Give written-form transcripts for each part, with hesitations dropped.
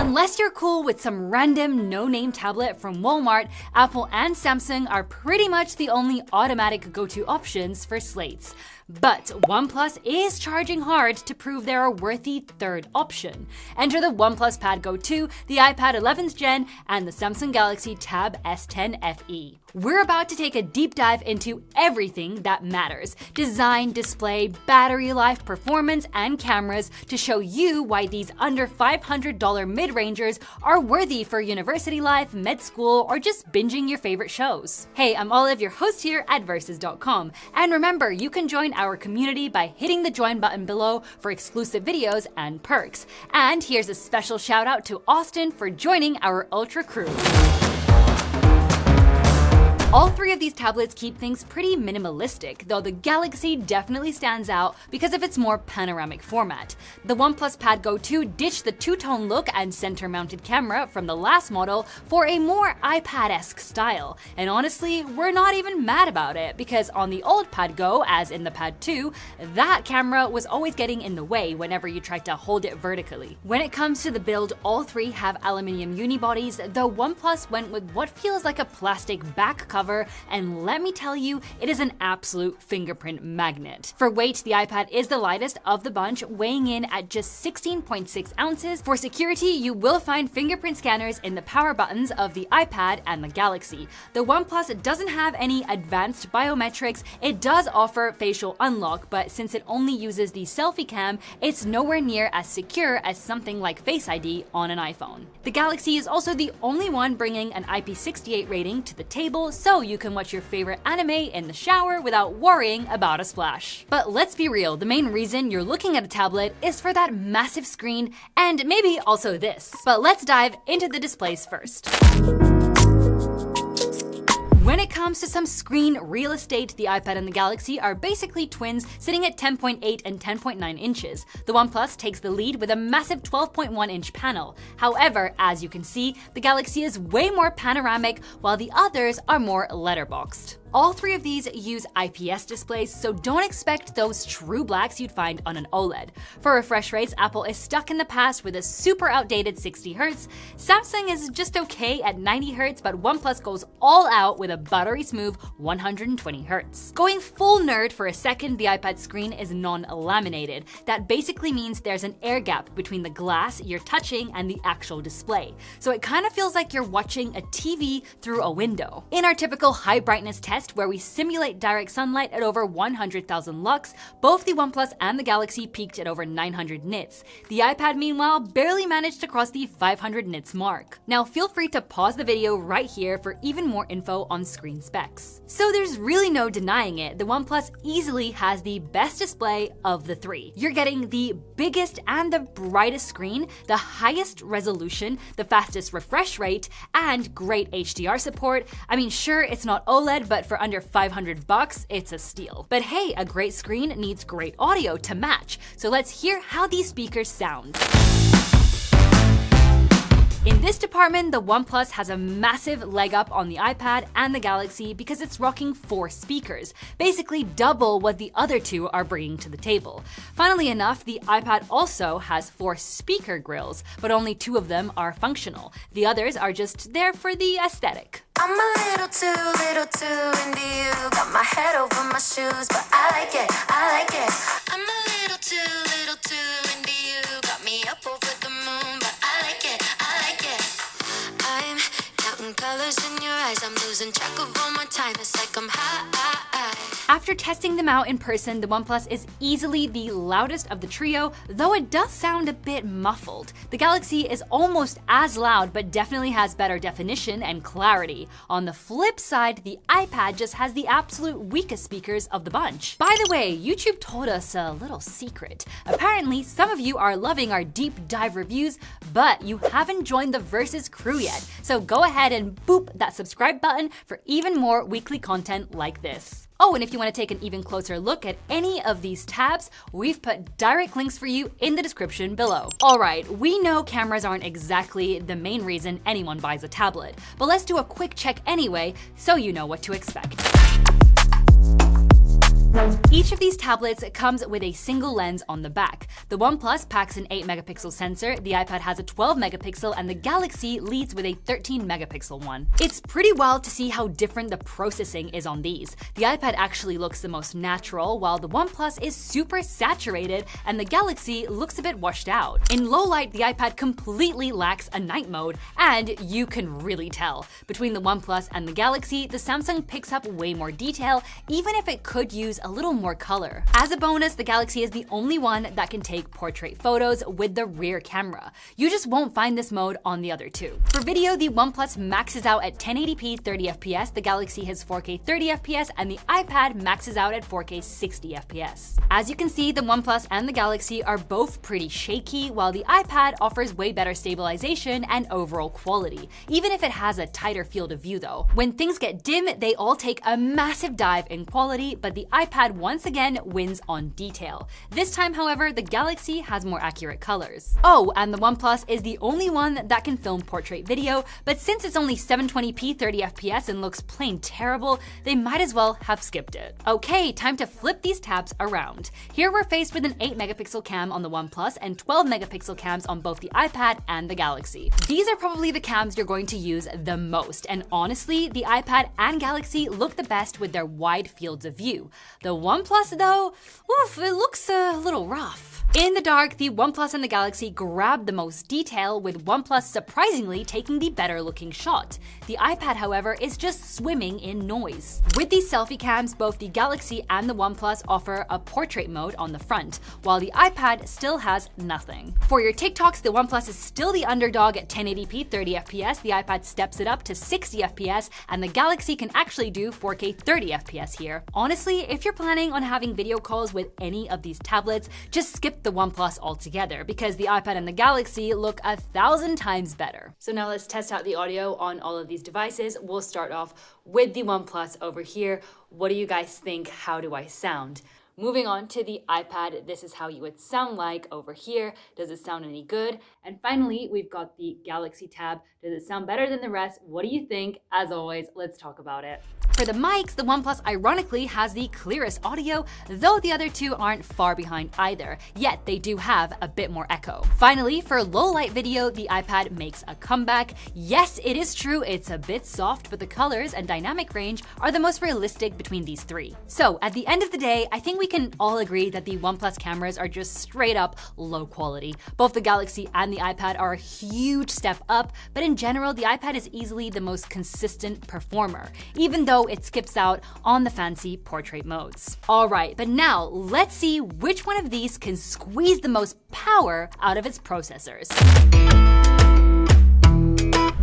Unless you're cool with some random no-name tablet from Walmart, Apple and Samsung are pretty much the only automatic go-to options for slates. But OnePlus is charging hard to prove they're a worthy third option. Enter the OnePlus Pad Go 2, the iPad 11th Gen, and the Samsung Galaxy Tab S10 FE. We're about to take a deep dive into everything that matters: design, display, battery life, performance, and cameras, to show you why these under $500 mid-rangers are worthy for university life, med school, or just binging your favorite shows. Hey, I'm Olive, your host here at Versus.com. And remember, you can join our community by hitting the join button below for exclusive videos and perks. And here's a special shout out to Austin for joining our Ultra crew. All three of these tablets keep things pretty minimalistic, though the Galaxy definitely stands out because of its more panoramic format. The OnePlus Pad Go 2 ditched the two-tone look and center-mounted camera from the last model for a more iPad-esque style. And honestly, we're not even mad about it, because on the old Pad Go, as in the Pad 2, that camera was always getting in the way whenever you tried to hold it vertically. When it comes to the build, all three have aluminium unibodies, though OnePlus went with what feels like a plastic back cover, and let me tell you, it is an absolute fingerprint magnet. For weight, the iPad is the lightest of the bunch, weighing in at just 16.6 ounces. For security, you will find fingerprint scanners in the power buttons of the iPad and the Galaxy. The OnePlus doesn't have any advanced biometrics. It does offer facial unlock, but since it only uses the selfie cam, it's nowhere near as secure as something like Face ID on an iPhone. The Galaxy is also the only one bringing an IP68 rating to the table, so you can watch your favorite anime in the shower without worrying about a splash. But let's be real, the main reason you're looking at a tablet is for that massive screen, and maybe also this. But let's dive into the displays first. When it comes to some screen real estate, the iPad and the Galaxy are basically twins, sitting at 10.8 and 10.9 inches. The OnePlus takes the lead with a massive 12.1-inch panel. However, as you can see, the Galaxy is way more panoramic, while the others are more letterboxed. All three of these use IPS displays, so don't expect those true blacks you'd find on an OLED. For refresh rates, Apple is stuck in the past with a super outdated 60Hz. Samsung is just okay at 90Hz, but OnePlus goes all out with a buttery smooth 120Hz. Going full nerd for a second, the iPad screen is non-laminated. That basically means there's an air gap between the glass you're touching and the actual display. So it kind of feels like you're watching a TV through a window. In our typical high brightness test, where we simulate direct sunlight at over 100,000 lux, both the OnePlus and the Galaxy peaked at over 900 nits. The iPad, meanwhile, barely managed to cross the 500 nits mark. Now feel free to pause the video right here for even more info on screen specs. So there's really no denying it, the OnePlus easily has the best display of the three. You're getting the biggest and the brightest screen, the highest resolution, the fastest refresh rate, and great HDR support. I mean, sure, it's not OLED, but for under $500, it's a steal. But hey, a great screen needs great audio to match, so let's hear how these speakers sound. In this department, the OnePlus has a massive leg up on the iPad and the Galaxy because it's rocking 4 speakers, basically double what the other two are bringing to the table. Funnily enough, the iPad also has 4 speaker grills, but only 2 of them are functional. The others are just there for the aesthetic. I'm a little too into you. Got my head over my shoes, but I like it. I'm a little too into you. Got me up over the moon, but I like it. I'm counting colors in your eyes. I'm losing track of all my time. It's like I'm high. After testing them out in person, the OnePlus is easily the loudest of the trio, though it does sound a bit muffled. The Galaxy is almost as loud, but definitely has better definition and clarity. On the flip side, the iPad just has the absolute weakest speakers of the bunch. By the way, YouTube told us a little secret. Apparently, some of you are loving our deep dive reviews, but you haven't joined the Versus crew yet. So go ahead and boop that subscribe button for even more weekly content like this. Oh, and if you want to take an even closer look at any of these tabs, we've put direct links for you in the description below. Alright, we know cameras aren't exactly the main reason anyone buys a tablet, but let's do a quick check anyway so you know what to expect. Each of these tablets comes with a single lens on the back. The OnePlus packs an 8-megapixel sensor, the iPad has a 12-megapixel, and the Galaxy leads with a 13-megapixel one. It's pretty wild to see how different the processing is on these. The iPad actually looks the most natural, while the OnePlus is super saturated and the Galaxy looks a bit washed out. In low light, the iPad completely lacks a night mode, and you can really tell. Between the OnePlus and the Galaxy, the Samsung picks up way more detail, even if it could use a little more color. As a bonus, the Galaxy is the only one that can take portrait photos with the rear camera. You just won't find this mode on the other two. For video, the OnePlus maxes out at 1080p 30fps, the Galaxy has 4K 30fps, and the iPad maxes out at 4K 60fps. As you can see, the OnePlus and the Galaxy are both pretty shaky, while the iPad offers way better stabilization and overall quality, even if it has a tighter field of view though. When things get dim, they all take a massive dive in quality, but the iPad once again wins on detail. This time, however, the Galaxy has more accurate colors. Oh, and the OnePlus is the only one that can film portrait video, but since it's only 720p 30fps and looks plain terrible, they might as well have skipped it. Okay, time to flip these tabs around. Here we're faced with an 8-megapixel cam on the OnePlus and 12-megapixel cams on both the iPad and the Galaxy. These are probably the cams you're going to use the most, and honestly, the iPad and Galaxy look the best with their wide fields of view. The OnePlus though, oof, it looks a little rough. In the dark, the OnePlus and the Galaxy grab the most detail, with OnePlus surprisingly taking the better looking shot. The iPad, however, is just swimming in noise. With these selfie cams, both the Galaxy and the OnePlus offer a portrait mode on the front, while the iPad still has nothing. For your TikToks, the OnePlus is still the underdog at 1080p 30fps, the iPad steps it up to 60fps, and the Galaxy can actually do 4K 30fps here. Honestly, if you're planning on having video calls with any of these tablets, just skip the OnePlus altogether, because the iPad and the Galaxy look 1,000 times better. So now let's test out the audio on all of these devices. We'll start off with the OnePlus over here. What do you guys think? How do I sound? Moving on to the iPad, this is how you would sound like over here. Does it sound any good? And finally, we've got the Galaxy Tab. Does it sound better than the rest? What do you think? As always, let's talk about it. For the mics, the OnePlus ironically has the clearest audio, though the other two aren't far behind either, yet they do have a bit more echo. Finally, for low light video, the iPad makes a comeback. Yes, it is true, it's a bit soft, but the colors and dynamic range are the most realistic between these three. So at the end of the day, I think we can all agree that the OnePlus cameras are just straight up low quality. Both the Galaxy and the iPad are a huge step up, but in general, the iPad is easily the most consistent performer, even though it skips out on the fancy portrait modes. Alright, but now let's see which one of these can squeeze the most power out of its processors.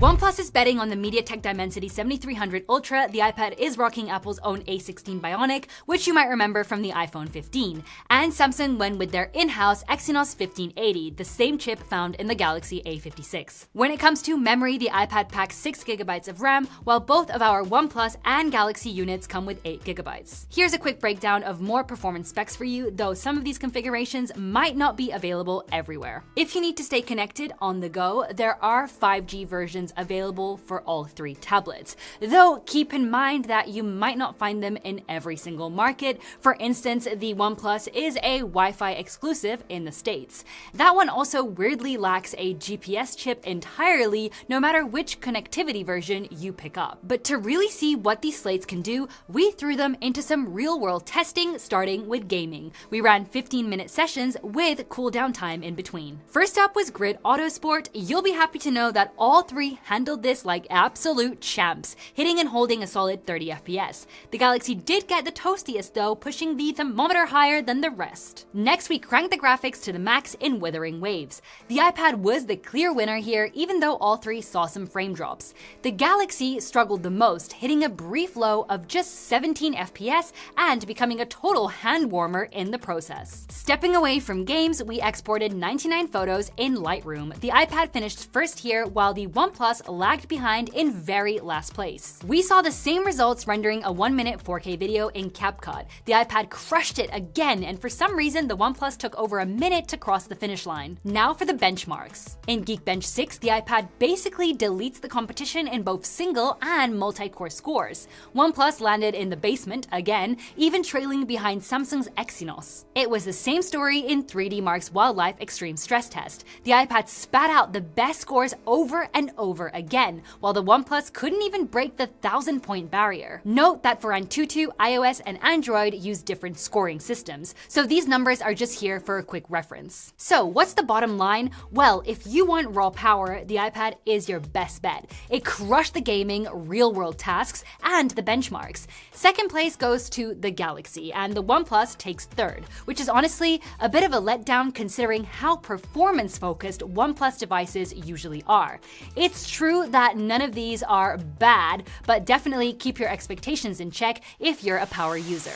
OnePlus is betting on the MediaTek Dimensity 7300 Ultra, the iPad is rocking Apple's own A16 Bionic, which you might remember from the iPhone 15, and Samsung went with their in-house Exynos 1580, the same chip found in the Galaxy A56. When it comes to memory, the iPad packs 6GB of RAM, while both of our OnePlus and Galaxy units come with 8GB. Here's a quick breakdown of more performance specs for you, though some of these configurations might not be available everywhere. If you need to stay connected on the go, there are 5G versions available for all three tablets, though keep in mind that you might not find them in every single market. For instance, the OnePlus is a Wi-Fi exclusive in the States. That one also weirdly lacks a GPS chip entirely, no matter which connectivity version you pick up. But to really see what these slates can do, we threw them into some real-world testing, starting with gaming. We ran 15-minute sessions with cooldown time in between. First up was Grid Autosport. You'll be happy to know that all three handled this like absolute champs, hitting and holding a solid 30 FPS. The Galaxy did get the toastiest though, pushing the thermometer higher than the rest. Next, we cranked the graphics to the max in Withering Waves. The iPad was the clear winner here, even though all three saw some frame drops. The Galaxy struggled the most, hitting a brief low of just 17 FPS and becoming a total hand warmer in the process. Stepping away from games, we exported 99 photos in Lightroom. The iPad finished first here, while the OnePlus OnePlus lagged behind in very last place. We saw the same results rendering a 1-minute 4K video in CapCut. The iPad crushed it again, and for some reason, the OnePlus took over a minute to cross the finish line. Now for the benchmarks. In Geekbench 6, the iPad basically deletes the competition in both single and multi-core scores. OnePlus landed in the basement again, even trailing behind Samsung's Exynos. It was the same story in 3D Mark's Wildlife Extreme Stress Test. The iPad spat out the best scores over and over again, while the OnePlus couldn't even break the 1,000-point barrier. Note that for Antutu, iOS and Android use different scoring systems, so these numbers are just here for a quick reference. So what's the bottom line? Well, if you want raw power, the iPad is your best bet. It crushed the gaming, real-world tasks, and the benchmarks. Second place goes to the Galaxy, and the OnePlus takes third, which is honestly a bit of a letdown considering how performance-focused OnePlus devices usually are. It's true that none of these are bad, but definitely keep your expectations in check if you're a power user.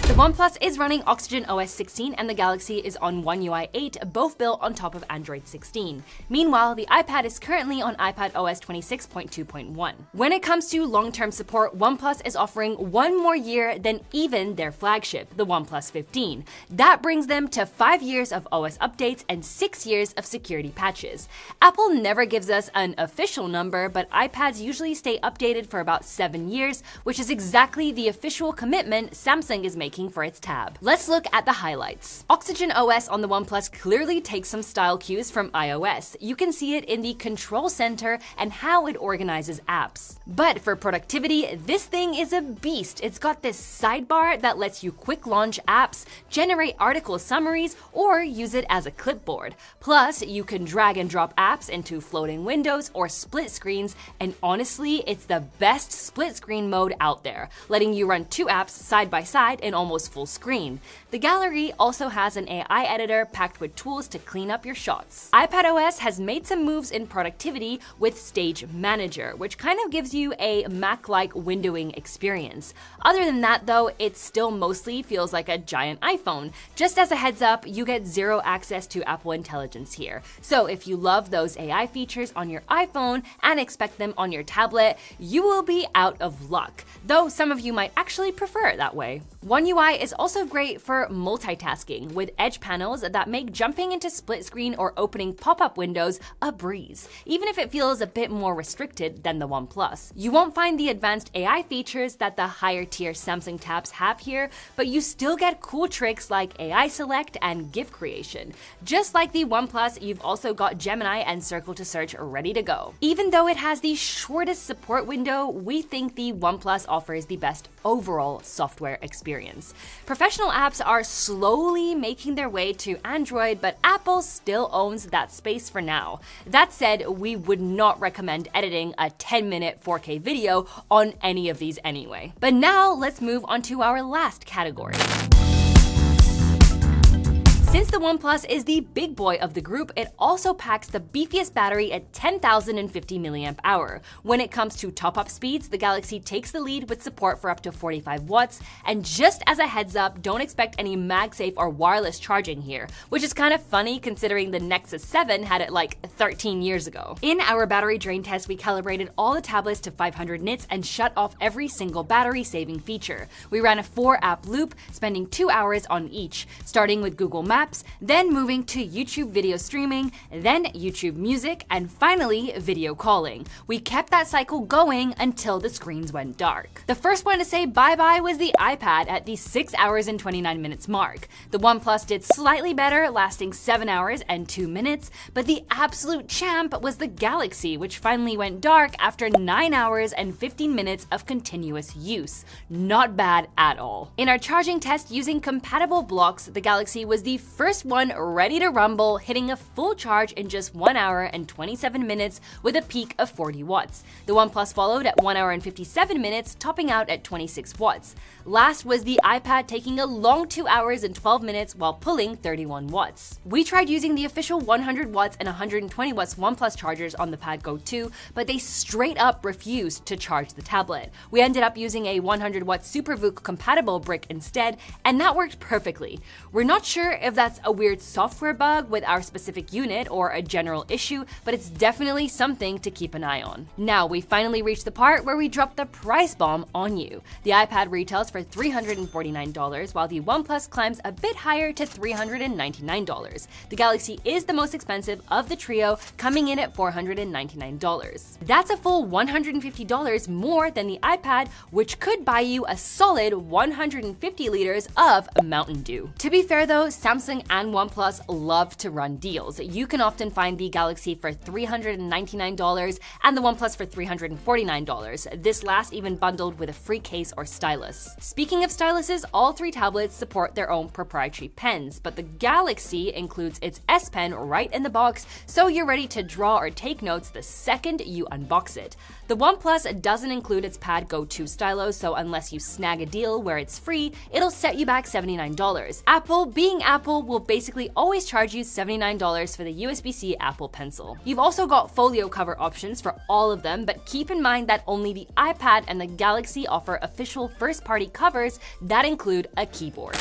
The OnePlus is running Oxygen OS 16 and the Galaxy is on One UI 8, both built on top of Android 16. Meanwhile, the iPad is currently on iPad OS 26.2.1. When it comes to long-term support, OnePlus is offering one more year than even their flagship, the OnePlus 15. That brings them to 5 years of OS updates and 6 years of security patches. Apple never gives us an official number, but iPads usually stay updated for about 7 years, which is exactly the official commitment Samsung is making for its tab. Let's look at the highlights. Oxygen OS on the OnePlus clearly takes some style cues from iOS. You can see it in the control center and how it organizes apps. But for productivity, this thing is a beast. It's got this sidebar that lets you quick launch apps, generate article summaries, or use it as a clipboard. Plus, you can drag and drop apps into floating windows or split screens, and honestly, it's the best split screen mode out there, letting you run 2 apps side by side in almost full screen. The gallery also has an AI editor packed with tools to clean up your shots. iPadOS has made some moves in productivity with Stage Manager, which kind of gives you a Mac-like windowing experience. Other than that though, it still mostly feels like a giant iPhone. Just as a heads up, you get zero access to Apple Intelligence here. So if you love those AI features on your iPhone and expect them on your tablet, you will be out of luck. Though some of you might actually prefer it that way. One UI is also great for multitasking, with edge panels that make jumping into split screen or opening pop-up windows a breeze, even if it feels a bit more restricted than the OnePlus. You won't find the advanced AI features that the higher-tier Samsung tabs have here, but you still get cool tricks like AI Select and GIF creation. Just like the OnePlus, you've also got Gemini and Circle to Search ready to go. Even though it has the shortest support window, we think the OnePlus offers the best overall software experience. Professional apps are slowly making their way to Android, but Apple still owns that space for now. That said, we would not recommend editing a 10-minute 4K video on any of these anyway. But now let's move on to our last category. Since the OnePlus is the big boy of the group, it also packs the beefiest battery at 10,050 mAh. When it comes to top-up speeds, the Galaxy takes the lead with support for up to 45 watts, and just as a heads up, don't expect any MagSafe or wireless charging here, which is kind of funny considering the Nexus 7 had it like 13 years ago. In our battery drain test, we calibrated all the tablets to 500 nits and shut off every single battery-saving feature. We ran a 4-app loop, spending 2 hours on each, starting with Google Maps, then moving to YouTube video streaming, then YouTube Music, and finally video calling. We kept that cycle going until the screens went dark. The first one to say bye-bye was the iPad at the 6 hours and 29 minutes mark. The OnePlus did slightly better, lasting 7 hours and 2 minutes, but the absolute champ was the Galaxy, which finally went dark after 9 hours and 15 minutes of continuous use. Not bad at all. In our charging test using compatible blocks, the Galaxy was the first one ready to rumble, hitting a full charge in just 1 hour and 27 minutes with a peak of 40 watts. The OnePlus followed at 1 hour and 57 minutes, topping out at 26 watts. Last was the iPad, taking a long 2 hours and 12 minutes while pulling 31 watts. We tried using the official 100 watts and 120 watts OnePlus chargers on the Pad Go 2, but they straight up refused to charge the tablet. We ended up using a 100 watt SuperVOOC compatible brick instead, and that worked perfectly. We're not sure if that's a weird software bug with our specific unit or a general issue, but it's definitely something to keep an eye on. Now, we finally reached the part where we drop the price bomb on you. The iPad retails for $349, while the OnePlus climbs a bit higher to $399. The Galaxy is the most expensive of the trio, coming in at $499. That's a full $150 more than the iPad, which could buy you a solid 150 liters of Mountain Dew. To be fair though, Samsung and OnePlus love to run deals. You can often find the Galaxy for $399 and the OnePlus for $349. This last even bundled with a free case or stylus. Speaking of styluses, all three tablets support their own proprietary pens, but the Galaxy includes its S Pen right in the box, so you're ready to draw or take notes the second you unbox it. The OnePlus doesn't include its Pad Go 2 stylo, so unless you snag a deal where it's free, it'll set you back $79. Apple, being Apple, will basically always charge you $79 for the USB-C Apple Pencil. You've also got folio cover options for all of them, but keep in mind that only the iPad and the Galaxy offer official first-party covers that include a keyboard.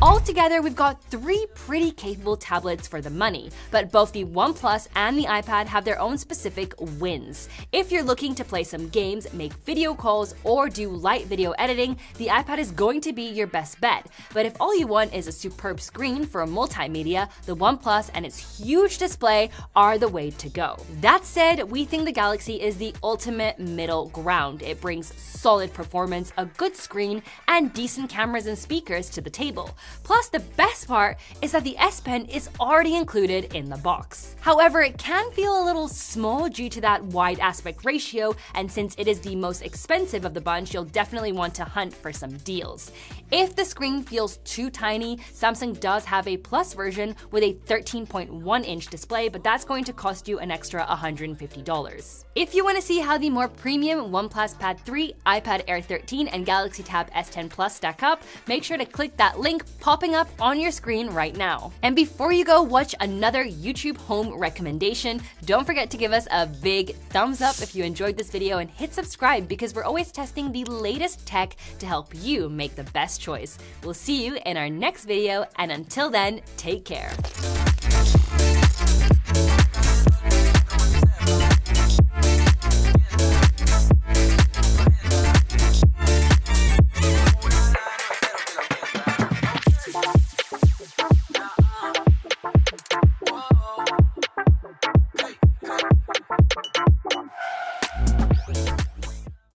Altogether, we've got three pretty capable tablets for the money, but both the OnePlus and the iPad have their own specific wins. If you're looking to play some games, make video calls, or do light video editing, the iPad is going to be your best bet. But if all you want is a superb screen for multimedia, the OnePlus and its huge display are the way to go. That said, we think the Galaxy is the ultimate middle ground. It brings solid performance, a good screen, and decent cameras and speakers to the table. Plus, the best part is that the S Pen is already included in the box. However, it can feel a little small due to that wide aspect ratio, and since it is the most expensive of the bunch, you'll definitely want to hunt for some deals. If the screen feels too tiny, Samsung does have a Plus version with a 13.1-inch display, but that's going to cost you an extra $150. If you want to see how the more premium OnePlus Pad 3, iPad Air 13, and Galaxy Tab S10 Plus stack up, make sure to click that link popping up on your screen right now. And before you go watch another YouTube home recommendation, don't forget to give us a big thumbs up if you enjoyed this video and hit subscribe, because we're always testing the latest tech to help you make the best choice. We'll see you in our next video, and until then, take care.